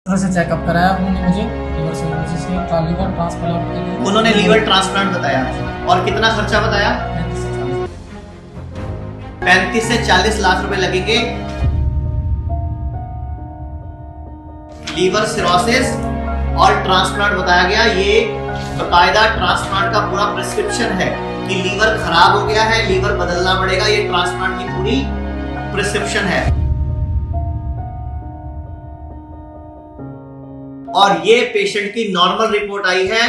Doctor से checkup कराया उन्होंने मुझे लीवर सिरोसिस के लीवर ट्रांसप्लांट के लिए उन्होंने लीवर ट्रांसप्लांट बताया और कितना खर्चा बताया? 35 से 40 लाख रुपए लगेंगे। लीवर सिरोसिस और ट्रांसप्लांट बताया गया। ये बकायदा ट्रांसप्लांट का पूरा प्रिस्क्रिप्शन है कि लीवर खराब हो गया है, लीवर बदलना पड़ेगा। ये ट्रांसप्लांट की पूरी प्रिस्क्रिप्शन है। और ये पेशेंट की नॉर्मल रिपोर्ट आई है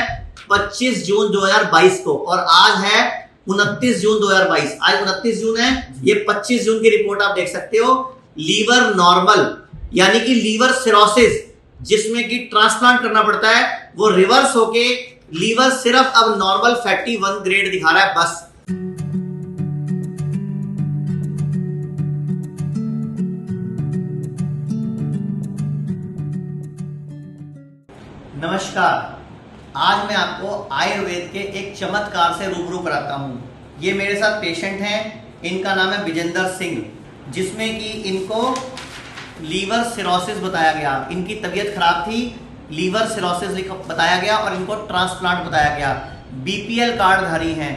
25 जून 2022 को और आज है 29 जून 2022। आज 29 जून है, ये 25 जून की रिपोर्ट आप देख सकते हो। लीवर नॉर्मल यानी कि लीवर सिरोसिस जिसमें कि ट्रांसप्लांट करना पड़ता है, वो रिवर्स होके लीवर सिर्फ अब नॉर्मल फैटी 1 ग्रेड दिखा रहा है बस। नमस्कार, आज मैं आपको आयुर्वेद के एक चमत्कार से रूबरू कराता हूं। ये मेरे साथ पेशेंट हैं, इनका नाम है विजेंद्र सिंह, जिसमें कि इनको लीवर सिरोसिस बताया गया। इनकी तबीयत खराब थी, लीवर सिरोसिस बताया गया और इनको ट्रांसप्लांट बताया गया। बीपीएल कार्ड धारी हैं।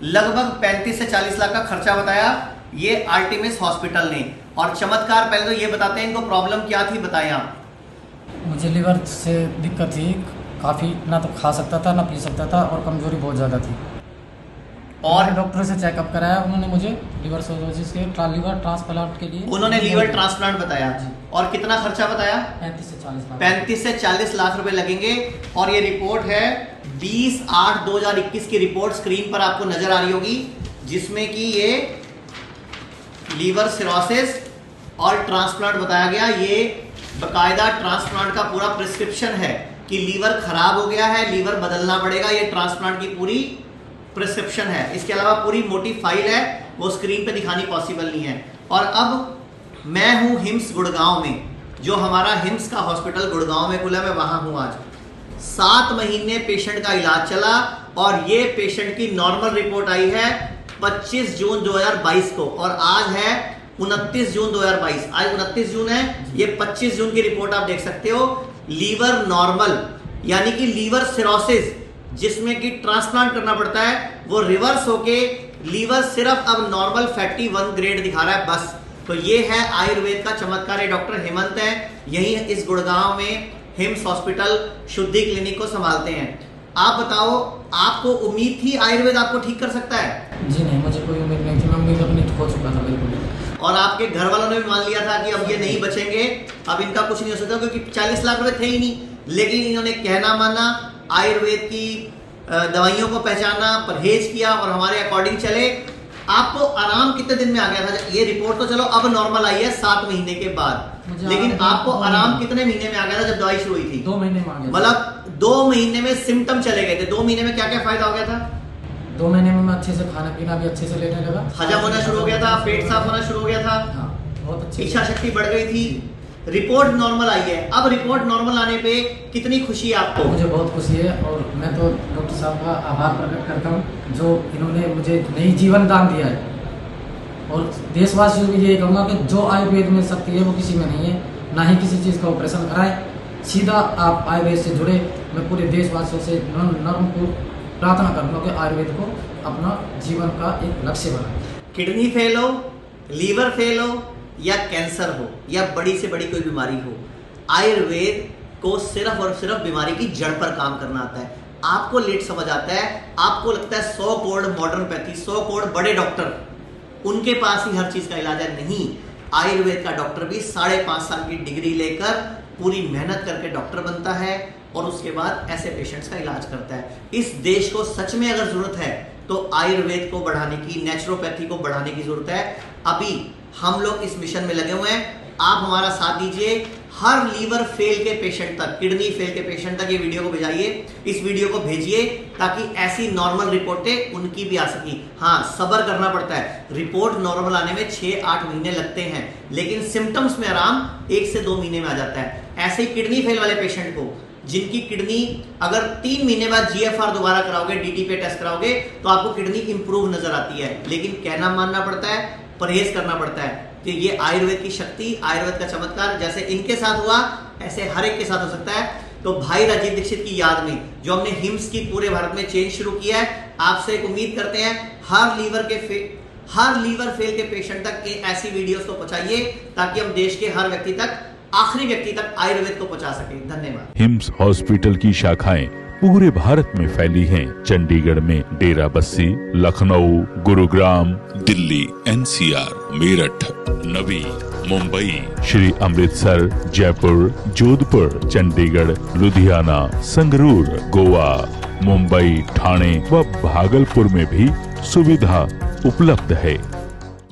लगभग 35 से 40 लाख का खर्चा बताया ये आर्टिमिस हॉस्पिटल ने। और चमत्कार पहले तो ये बताते हैं इनको प्रॉब्लम क्या थी, बताएं आप। मुझे लीवर से दिक्कत थी काफ़ी, ना तो खा सकता था ना पी सकता था और कमजोरी बहुत ज़्यादा थी। और डॉक्टर से चेकअप कराया उन्होंने मुझे लीवर सिरोसिस के लीवर ट्रांसप्लांट के लिए उन्होंने लीवर ट्रांसप्लांट बताया और कितना खर्चा बताया? 35 से 40 लाख रुपए लगेंगे। और ये रिपोर्ट है 20/8/2021 की रिपोर्ट स्क्रीन पर आपको नजर आ रही होगी, जिसमें कि ये लीवर सिरोसिस और ट्रांसप्लांट बताया गया। ये बकायदा ट्रांसप्लांट का पूरा प्रिस्क्रिप्शन है कि लीवर खराब हो गया है, लीवर बदलना पड़ेगा। ये ट्रांसप्लांट की पूरी प्रिस्क्रिप्शन है। इसके अलावा पूरी मोटी फाइल है, वो स्क्रीन पे दिखानी पॉसिबल नहीं है। और अब मैं हूं हिम्स गुड़गांव में, जो हमारा हिम्स का हॉस्पिटल गुड़गांव में खुला, मैं वहां हूं आज। 7 महीने पेशेंट का इलाज चला और ये पेशेंट की नॉर्मल रिपोर्ट आई है 25 जून 2022 को और आज है 29 जून 2022। आज 29 जून है, ये 25 जून की रिपोर्ट आप देख सकते हो। लीवर नॉर्मल यानी कि लीवर सिरोसिस जिसमें कि ट्रांसप्लांट करना पड़ता है, वो रिवर्स होके लीवर सिर्फ अब नॉर्मल फैटी 1 ग्रेड दिखा रहा है बस। तो ये है आयुर्वेद का चमत्कार। डॉक्टर हेमंत है, यही इस गुड़गांव में हिम्स हॉस्पिटल शुद्धि क्लिनिक को संभालते हैं। आप बताओ, आपको उम्मीद थी आयुर्वेद आपको ठीक कर सकता है? जी नहीं, मुझे कोई उम्मीद नहीं थी। मैं उम्मीद अपनी खो चुका था बिल्कुल। और आपके घर वालों ने भी मान लिया था कि अब ये नहीं बचेंगे, अब इनका कुछ नहीं हो सकता, क्योंकि 40 लाख रुपए थे ही नहीं। लेकिन इन्होंने कहना माना, आयुर्वेद की दवाइयों को पहचाना, परहेज किया और हमारे अकॉर्डिंग चले। आपको आराम कितने दिन में आ गया था? ये रिपोर्ट तो चलो अब नॉर्मल आई है 7 महीने के बाद, लेकिन आपको आराम कितने महीने में आ गया था जब दवाई शुरू हुई थी? 2 महीने में आ गया। मतलब 2 महीने में सिम्टम चले गए थे। 2 महीने में क्या क्या फायदा हो गया था? 2 महीने में मैं अच्छे से खाना पीना भी अच्छे से लेने लगा, हजम होना शुरू हो गया था, पेट साफ होना शुरू हो गया था, हाँ, बहुत अच्छी इच्छा शक्ति बढ़ गई थी, रिपोर्ट नॉर्मल आई है। अब रिपोर्ट नॉर्मल आने पे कितनी खुशी है आपको? मुझे बहुत खुशी है और मैं तो डॉक्टर साहब का आभार प्रकट करता हूँ, जो इन्होंने मुझे नई जीवन दान दिया है। और देशवासियों को ये कहूँगा कि जो आयुर्वेद में शक्ति है वो किसी में नहीं है, ना ही किसी चीज़ का ऑपरेशन कराएं। सीधा आप आयुर्वेद से जुड़े। मैं पूरे देशवासियों से नर्म को प्रार्थना करूँगा कि आयुर्वेद को अपना जीवन का एक लक्ष्य बनाएं। किडनी फेल हो, लीवर फेल हो या कैंसर हो या बड़ी से बड़ी कोई बीमारी हो, आयुर्वेद को सिर्फ और सिर्फ बीमारी की जड़ पर काम करना आता है। आपको लेट समझ आता है, आपको लगता है 100 करोड़ मॉडर्न पैथी, 100 करोड़ बड़े डॉक्टर, उनके पास ही हर चीज का इलाज है। नहीं, आयुर्वेद का डॉक्टर भी 5.5 साल की डिग्री लेकर पूरी मेहनत करके डॉक्टर बनता है और उसके बाद ऐसे पेशेंट्स का इलाज करता है। इस देश को सच में अगर जरूरत है तो आयुर्वेद को बढ़ाने की, नेचुरोपैथी को बढ़ाने की जरूरत है। अभी हम लोग इस मिशन में लगे हुए हैं, आप हमारा साथ दीजिए। हर लीवर फेल के पेशेंट तक, किडनी फेल के पेशेंट तक ये वीडियो को भेजाइए, इस वीडियो को भेजिए, ताकि ऐसी नॉर्मल रिपोर्टें उनकी भी आ सकी। हाँ, सब्र करना पड़ता है, रिपोर्ट नॉर्मल आने में 6-8 महीने लगते हैं, लेकिन सिम्टम्स में आराम 1 से 2 महीने में आ जाता है। ऐसे ही किडनी फेल वाले पेशेंट को, जिनकी किडनी अगर 3 महीने बाद जीएफआर दोबारा कराओगे, डीटी पे टेस्ट कराओगे, तो आपको किडनी इंप्रूव नजर आती है। लेकिन कहना मानना पड़ता है, परहेज करना पड़ता है। कि ये आयुर्वेद की शक्ति, आयुर्वेद का चमत्कार जैसे इनके साथ हुआ ऐसे हर एक के साथ हो सकता है। तो भाई राजीव दीक्षित की याद में जो हमने हिम्स की पूरे भारत में चेन शुरू किया है, आपसे एक उम्मीद करते हैं हर लीवर फेल के पेशेंट तक ऐसी वीडियोस को पहुंचाइए ताकि हम देश के हर व्यक्ति तक, आखिरी व्यक्ति तक आयुर्वेद को पहुंचा सके। धन्यवाद। हिम्स हॉस्पिटल की शाखाएं पूरे भारत में फैली हैं। चंडीगढ़ में डेरा बस्सी, लखनऊ, गुरुग्राम, दिल्ली, NCR, मेरठ, नवी, मुंबई, श्री अमृतसर, जयपुर, जोधपुर, चंडीगढ़, लुधियाना, संगरूर, गोवा, मुंबई, ठाणे व भागलपुर में भी सुविधा उपलब्ध है।